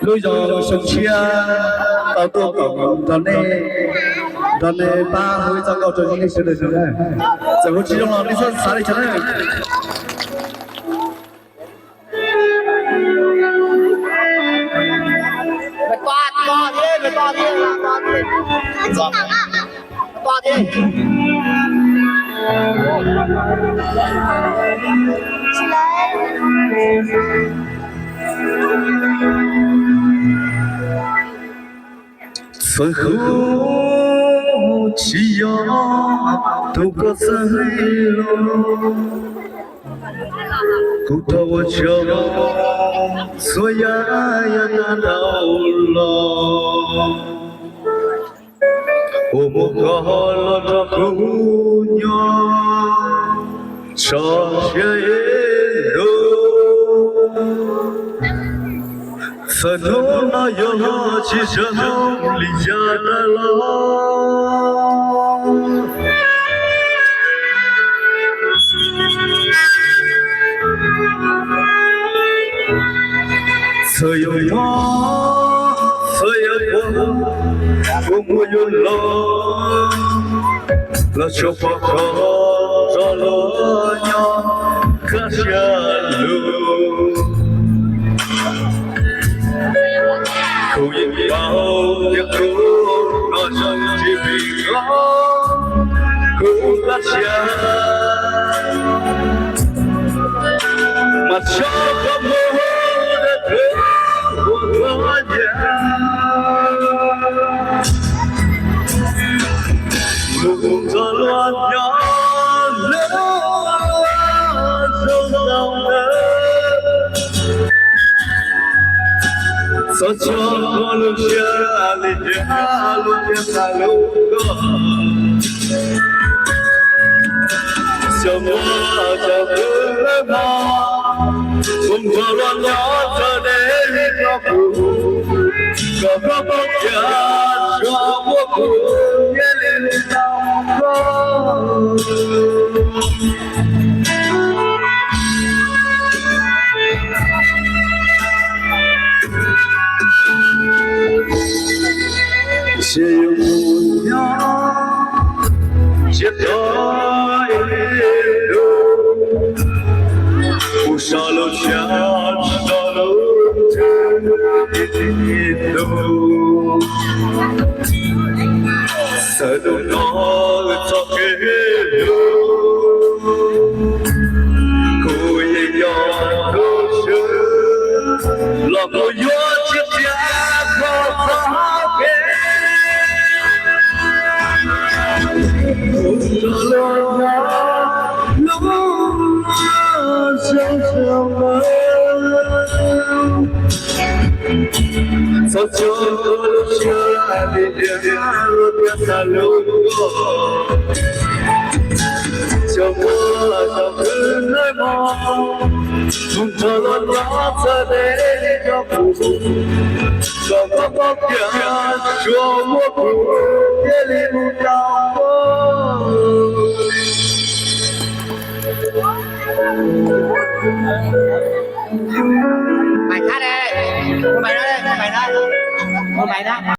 bây giờ sân chia tao tôi cộng đàn này ba hơi trong cầu trời như thế này rồi này giờ hôm chỉ trong lòng đi sân sáng đi chân này mày to thế mày to thế to thế sân khấu chỉ có đâu có sân cũng đâu cho所以呀难道了我们搞了这姑娘上学路三头那有几声离家的了所有我，所有我没有了，那就把口着了呀，可下路，口音高的口，那上几笔高，口那下，马超个么？路着乱呀，走到了，走过路下里呀，路边在路过，小我叫哥嘛，风着乱呀，这里个苦，个个不家说我苦，夜里到过。谁有姑娘，接待路，不少路下，少路天路，三路那走给路，苦也要多受，老婆要接家可方便。路路小小门，走就路下里路边在路过，就我到跟来嘛，从这了那在那条路，怎么不变说我不夜里不到我。mày khác đây mày ra đây mày ra mày ra